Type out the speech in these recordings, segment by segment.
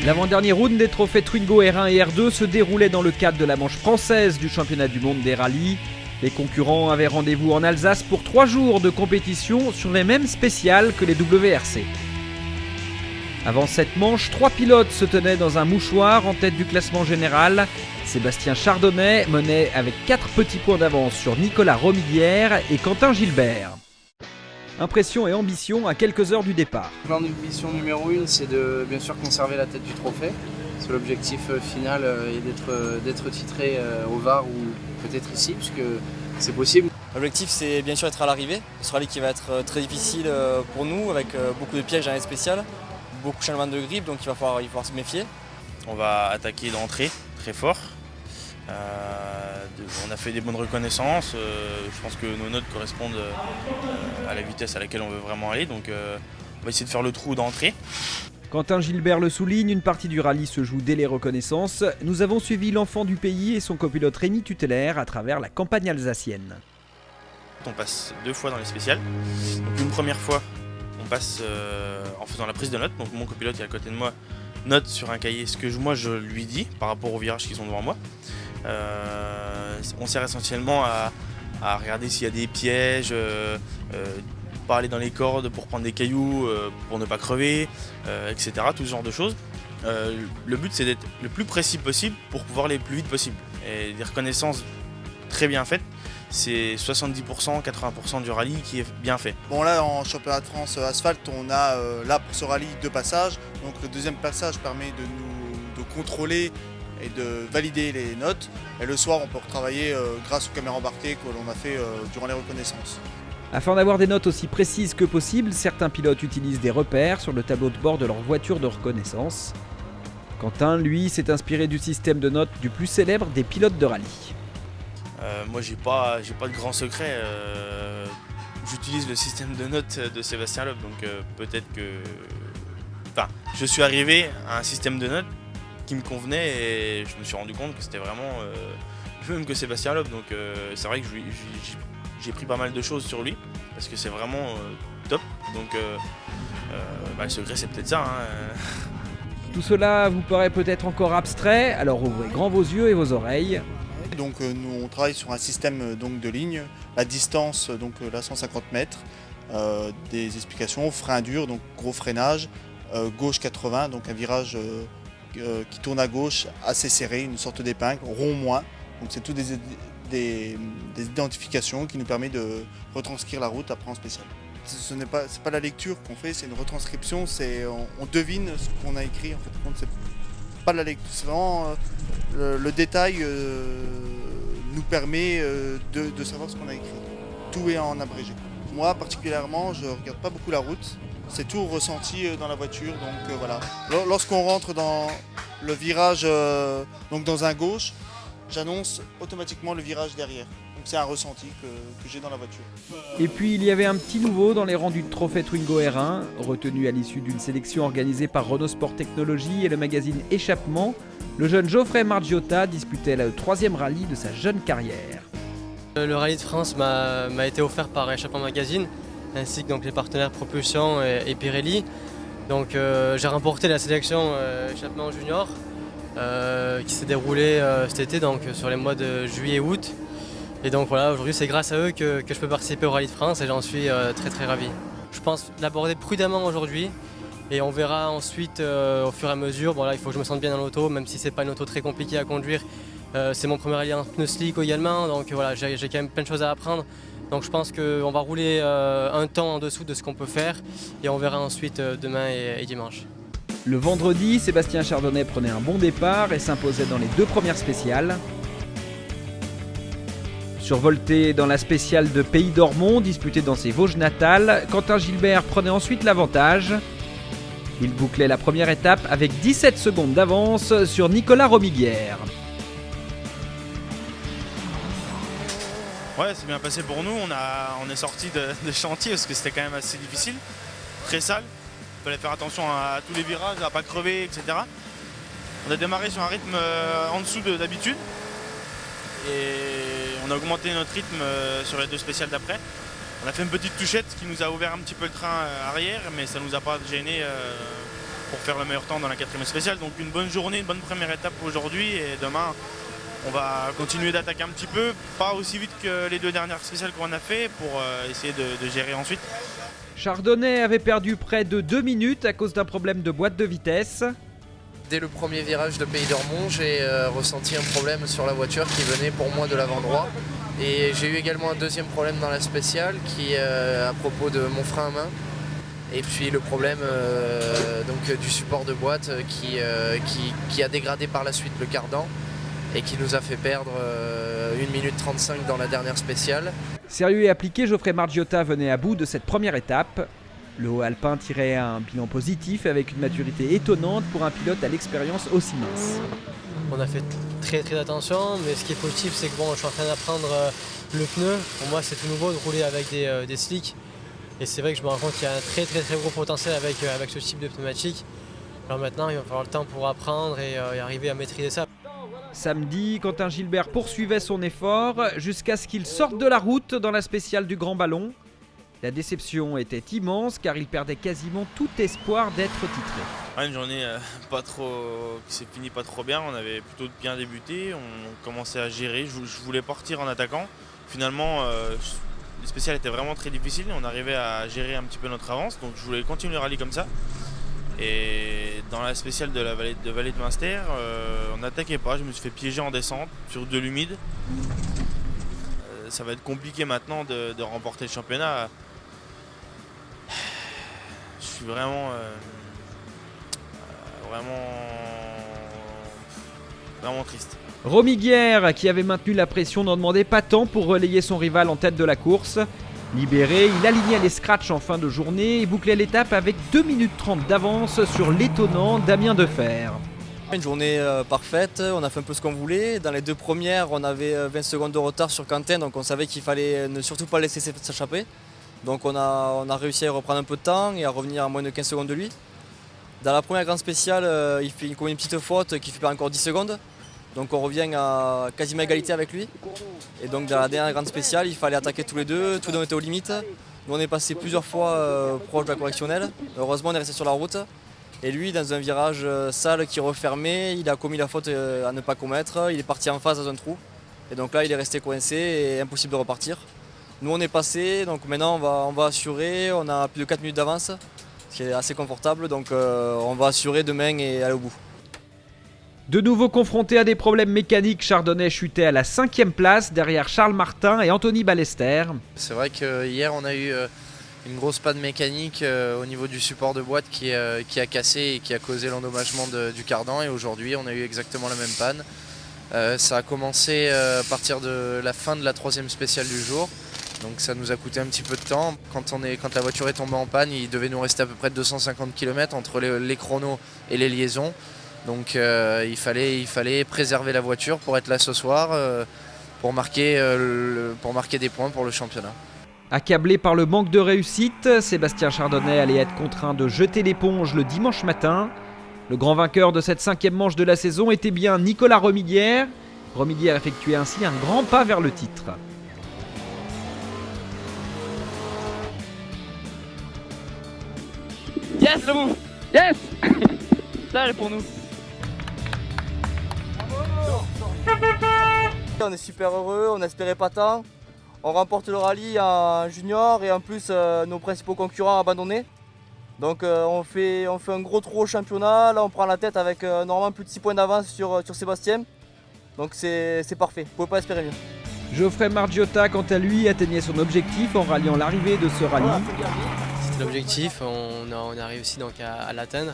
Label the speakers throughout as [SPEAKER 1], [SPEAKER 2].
[SPEAKER 1] L'avant-dernier round des trophées Twingo R1 et R2 se déroulait dans le cadre de la manche française du championnat du monde des rallyes. Les concurrents avaient rendez-vous en Alsace pour 3 jours de compétition sur les mêmes spéciales que les WRC. Avant cette manche, 3 pilotes se tenaient dans un mouchoir en tête du classement général. Sébastien Chardonnay menait avec 4 petits points d'avance sur Nicolas Romiguière et Quentin Gilbert. Impression et ambition à quelques heures du départ.
[SPEAKER 2] L'ambition numéro 1, c'est de bien sûr conserver la tête du trophée. Parce que l'objectif final est d'être titré au VAR ou peut-être ici, puisque c'est possible.
[SPEAKER 3] L'objectif, c'est bien sûr d'être à l'arrivée. Ce rallye qui va être très difficile pour nous, avec beaucoup de pièges dans les spéciales, beaucoup de changements de grip, donc il va falloir se méfier.
[SPEAKER 4] On va attaquer d'entrée très fort. On a fait des bonnes reconnaissances. Je pense que nos notes correspondent à la vitesse à laquelle on veut vraiment aller. Donc on va essayer de faire le trou d'entrée.
[SPEAKER 1] Quentin Gilbert le souligne, une partie du rallye se joue dès les reconnaissances. Nous avons suivi l'enfant du pays et son copilote Rémi Tuteler à travers la campagne alsacienne.
[SPEAKER 4] On passe 2 fois dans les spéciales. Donc une première fois, on passe en faisant la prise de notes. Donc mon copilote est à côté de moi, note sur un cahier ce que moi je lui dis par rapport aux virages qui sont devant moi. On sert essentiellement à regarder s'il y a des pièges, pas aller dans les cordes pour prendre des cailloux, pour ne pas crever, etc. Tout ce genre de choses. Le but, c'est d'être le plus précis possible pour pouvoir aller le plus vite possible. Et des reconnaissances très bien faites, c'est 70%, 80% du rallye qui est bien fait.
[SPEAKER 5] Bon, là en championnat de France asphalte, on a là pour ce rallye 2 passages. Donc le deuxième passage permet de contrôler et de valider les notes. Et le soir, on peut retravailler grâce aux caméras embarquées que l'on a fait durant les reconnaissances.
[SPEAKER 1] Afin d'avoir des notes aussi précises que possible, certains pilotes utilisent des repères sur le tableau de bord de leur voiture de reconnaissance. Quentin, lui, s'est inspiré du système de notes du plus célèbre des pilotes de rallye.
[SPEAKER 4] Moi, j'ai pas de grand secret. J'utilise le système de notes de Sébastien Loeb, donc peut-être que... Enfin, je suis arrivé à un système de notes qui me convenait et je me suis rendu compte que c'était vraiment le même que Sébastien Loeb. Donc c'est vrai que j'ai pris pas mal de choses sur lui parce que c'est vraiment top. Donc le secret, c'est peut-être ça.
[SPEAKER 1] Tout cela vous paraît peut-être encore abstrait, alors ouvrez grand vos yeux et vos oreilles.
[SPEAKER 5] Donc nous on travaille sur un système donc, de lignes, la distance donc là 150 mètres, des explications, frein dur, donc gros freinage, gauche 80, donc un virage qui tourne à gauche assez serré, une sorte d'épingle, rond moins, donc c'est tout des identifications qui nous permettent de retranscrire la route après en spécial. C'est pas la lecture qu'on fait, c'est une retranscription, on devine ce qu'on a écrit en fait. C'est pas la lecture, c'est vraiment le détail nous permet de savoir ce qu'on a écrit. Tout est en abrégé. Moi particulièrement, je regarde pas beaucoup la route, c'est tout ressenti dans la voiture. Donc voilà. Lorsqu'on rentre dans le virage, donc dans un gauche, j'annonce automatiquement le virage derrière. Donc c'est un ressenti que j'ai dans la voiture.
[SPEAKER 1] Et puis il y avait un petit nouveau dans les rangs du trophée Twingo R1, retenu à l'issue d'une sélection organisée par Renault Sport Technologies et le magazine Échappement. Le jeune Geoffrey Margiotta disputait le 3e rallye de sa jeune carrière.
[SPEAKER 3] Le rallye de France m'a été offert par Échappement Magazine, ainsi que donc, les partenaires Propulsion et Pirelli. Donc j'ai remporté la sélection Échappement Junior qui s'est déroulée cet été, donc sur les mois de juillet et août. Et donc voilà, aujourd'hui c'est grâce à eux que je peux participer au rallye de France et j'en suis très très ravi. Je pense l'aborder prudemment aujourd'hui et on verra ensuite au fur et à mesure. Bon là il faut que je me sente bien dans l'auto, même si c'est pas une auto très compliquée à conduire. C'est mon premier rallye en pneus slick également, donc voilà, j'ai quand même plein de choses à apprendre. Donc je pense qu'on va rouler un temps en dessous de ce qu'on peut faire et on verra ensuite demain et dimanche.
[SPEAKER 1] Le vendredi, Sébastien Chardonnay prenait un bon départ et s'imposait dans les 2 premières spéciales. Survolté dans la spéciale de Pays d'Ormont, disputée dans ses Vosges natales, Quentin Gilbert prenait ensuite l'avantage. Il bouclait la première étape avec 17 secondes d'avance sur Nicolas Romiguière.
[SPEAKER 4] Ouais, c'est bien passé pour nous. On est sorti de chantier parce que c'était quand même assez difficile, très sale. Il fallait faire attention à tous les virages, à pas crever, etc. On a démarré sur un rythme en dessous d'habitude et on a augmenté notre rythme sur les 2 spéciales d'après. On a fait une petite touchette qui nous a ouvert un petit peu le train arrière, mais ça nous a pas gêné pour faire le meilleur temps dans la 4e spéciale. Donc une bonne journée, une bonne première étape aujourd'hui et demain on va continuer d'attaquer un petit peu, pas aussi vite que les 2 dernières spéciales qu'on a fait pour essayer de gérer ensuite.
[SPEAKER 1] Chardonnay avait perdu près de 2 minutes à cause d'un problème de boîte de vitesse.
[SPEAKER 2] Dès le premier virage de Pays d'Ormont, j'ai ressenti un problème sur la voiture qui venait pour moi de l'avant droit. Et j'ai eu également un deuxième problème dans la spéciale qui est à propos de mon frein à main. Et puis le problème donc, du support de boîte qui a dégradé par la suite le cardan et qui nous a fait perdre 1 minute 35 dans la dernière spéciale.
[SPEAKER 1] Sérieux et appliqué, Geoffrey Margiotta venait à bout de cette première étape. Le haut alpin tirait un bilan positif avec une maturité étonnante pour un pilote à l'expérience aussi mince.
[SPEAKER 3] On a fait très attention, mais ce qui est positif, c'est que bon, je suis en train d'apprendre le pneu. Pour moi, c'est tout nouveau de rouler avec des slicks. Et c'est vrai que je me rends compte qu'il y a un très gros potentiel avec ce type de pneumatique. Alors maintenant, il va falloir le temps pour apprendre et arriver à maîtriser ça.
[SPEAKER 1] Samedi, Quentin Gilbert poursuivait son effort jusqu'à ce qu'il sorte de la route dans la spéciale du Grand Ballon. La déception était immense car il perdait quasiment tout espoir d'être titré.
[SPEAKER 4] Une journée qui s'est finie pas trop bien, on avait plutôt bien débuté, on commençait à gérer, je voulais partir en attaquant. Finalement, les spéciales étaient vraiment très difficiles, on arrivait à gérer un petit peu notre avance, donc je voulais continuer le rallye comme ça. Et dans la spéciale de la vallée de Münster, on n'attaquait pas, je me suis fait piéger en descente sur de l'humide. Ça va être compliqué maintenant de remporter le championnat. Je suis vraiment triste.
[SPEAKER 1] Romy Guerre, qui avait maintenu la pression, n'en demandait pas tant pour relayer son rival en tête de la course. Libéré, il alignait les scratchs en fin de journée et bouclait l'étape avec 2 minutes 30 d'avance sur l'étonnant Damien Defer.
[SPEAKER 6] Une journée parfaite, on a fait un peu ce qu'on voulait. Dans les 2 premières, on avait 20 secondes de retard sur Quentin, donc on savait qu'il fallait ne surtout pas laisser s'échapper. Donc on a réussi à reprendre un peu de temps et à revenir à moins de 15 secondes de lui. Dans la première grande spéciale, il fait une petite faute qui fait perdre encore 10 secondes. Donc on revient à quasiment égalité avec lui. Et donc dans la dernière grande spéciale, il fallait attaquer tous les deux on était aux limites. Nous on est passé plusieurs fois proche de la correctionnelle. Heureusement on est resté sur la route. Et lui, dans un virage sale qui refermait, il a commis la faute à ne pas commettre. Il est parti en face dans un trou. Et donc là, il est resté coincé et impossible de repartir. Nous, on est passé, donc maintenant, on va assurer. On a plus de 4 minutes d'avance, ce qui est assez confortable. Donc on va assurer demain et aller au bout.
[SPEAKER 1] De nouveau confronté à des problèmes mécaniques, Chardonnay chutait à la 5e place derrière Charles Martin et Anthony Ballester.
[SPEAKER 2] C'est vrai que hier, on a eu une grosse panne mécanique au niveau du support de boîte qui a cassé et qui a causé l'endommagement du cardan. Et aujourd'hui, on a eu exactement la même panne. Ça a commencé à partir de la fin de la 3e spéciale du jour. Donc ça nous a coûté un petit peu de temps. Quand la voiture est tombée en panne, il devait nous rester à peu près 250 km entre les chronos et les liaisons. Donc il fallait préserver la voiture pour être là ce soir, pour marquer des points pour le championnat.
[SPEAKER 1] Accablé par le manque de réussite, Sébastien Chardonnay allait être contraint de jeter l'éponge le dimanche matin. Le grand vainqueur de cette 5e manche de la saison était bien Nicolas Romy Guerre. Romy Guerre effectuait ainsi un grand pas vers le titre.
[SPEAKER 7] Yes, le bout. Yes. Ça, pour nous.
[SPEAKER 6] On est super heureux, on n'espérait pas tant. On remporte le rallye en junior et en plus nos principaux concurrents abandonnés. Donc on fait un gros trou au championnat. Là on prend la tête avec normalement plus de 6 points d'avance sur Sébastien. Donc c'est parfait, vous ne pouvez pas espérer mieux.
[SPEAKER 1] Geoffrey Margiotta, quant à lui, atteignait son objectif en ralliant l'arrivée de ce rallye.
[SPEAKER 3] C'était l'objectif, on a réussi donc à l'atteindre.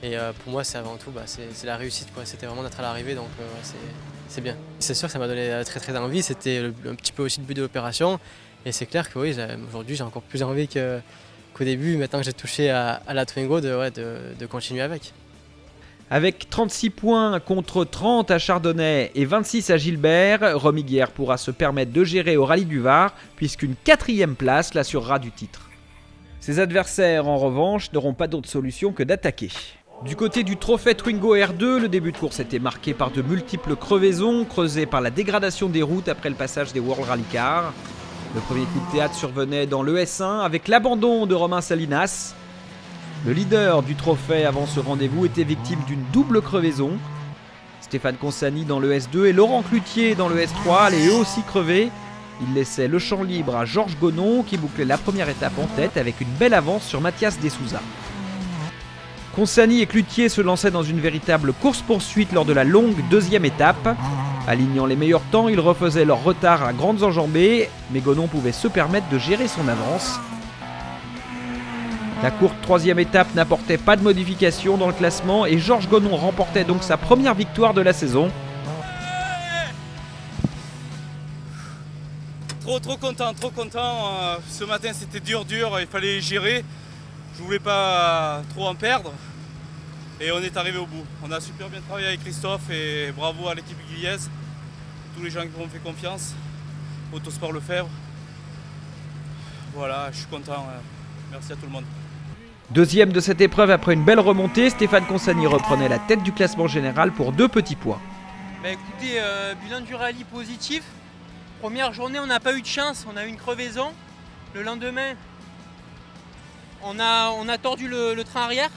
[SPEAKER 3] Et pour moi, c'est avant tout c'est la réussite, quoi. C'était vraiment d'être à l'arrivée, donc c'est bien. C'est sûr que ça m'a donné très envie, c'était un petit peu aussi le but de l'opération. Et c'est clair que oui, aujourd'hui j'ai encore plus envie qu'au début, maintenant que j'ai touché à la Twingo, de continuer avec.
[SPEAKER 1] Avec 36 points contre 30 à Chardonnay et 26 à Gilbert, Romy Guerre pourra se permettre de gérer au rallye du Var, puisqu'une 4e place l'assurera du titre. Ses adversaires, en revanche, n'auront pas d'autre solution que d'attaquer. Du côté du trophée Twingo R2, le début de course était marqué par de multiples crevaisons, creusées par la dégradation des routes après le passage des World Rally Cars. Le premier coup de théâtre survenait dans le S1 avec l'abandon de Romain Salinas. Le leader du trophée avant ce rendez-vous était victime d'une double crevaison. Stéphane Consani dans le S2 et Laurent Cloutier dans le S3 allaient eux aussi crever. Il laissait le champ libre à Georges Gonon qui bouclait la première étape en tête avec une belle avance sur Mathias Desouza. Consani et Cloutier se lançaient dans une véritable course-poursuite lors de la longue deuxième étape. Alignant les meilleurs temps, ils refaisaient leur retard à grandes enjambées, mais Gonon pouvait se permettre de gérer son avance. La courte troisième étape n'apportait pas de modification dans le classement et Georges Gonon remportait donc sa première victoire de la saison.
[SPEAKER 8] Trop content. Ce matin c'était dur, il fallait gérer. Je voulais pas trop en perdre. Et on est arrivé au bout. On a super bien travaillé avec Christophe et bravo à l'équipe Guiliez. Tous les gens qui m'ont fait confiance. Autosport Lefebvre. Voilà, je suis content. Merci à tout le monde.
[SPEAKER 1] Deuxième de cette épreuve après une belle remontée, Stéphane Consani reprenait la tête du classement général pour 2 petits points.
[SPEAKER 9] Écoutez, bilan du rallye positif. Première journée, on n'a pas eu de chance, on a eu une crevaison. Le lendemain, on a tordu le train arrière.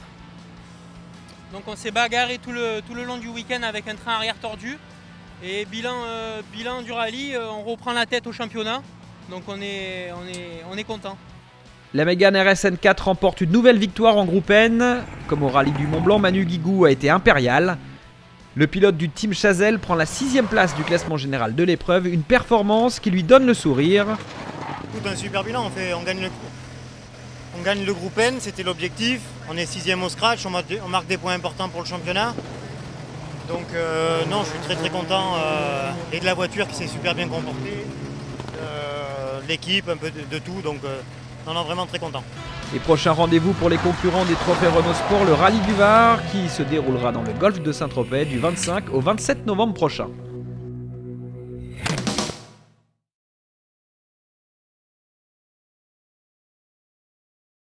[SPEAKER 9] Donc on s'est bagarré tout le long du week-end avec un train arrière tordu. Et bilan du rallye, on reprend la tête au championnat. Donc on est content.
[SPEAKER 1] La Mégane RSN4 remporte une nouvelle victoire en groupe N. Comme au rallye du Mont Blanc, Manu Guigou a été impérial. Le pilote du Team Chazelle prend la 6e place du classement général de l'épreuve, une performance qui lui donne le sourire.
[SPEAKER 10] Écoute, un super bilan, on gagne le groupe N, c'était l'objectif. On est 6e au scratch, on marque des points importants pour le championnat. Donc non, je suis très content et de la voiture qui s'est super bien comportée, l'équipe, un peu de tout, donc non, vraiment très content.
[SPEAKER 1] Et prochain rendez-vous pour les concurrents des trophées Renault Sport, le Rallye du Var qui se déroulera dans le golfe de Saint-Tropez du 25 au 27 novembre prochain.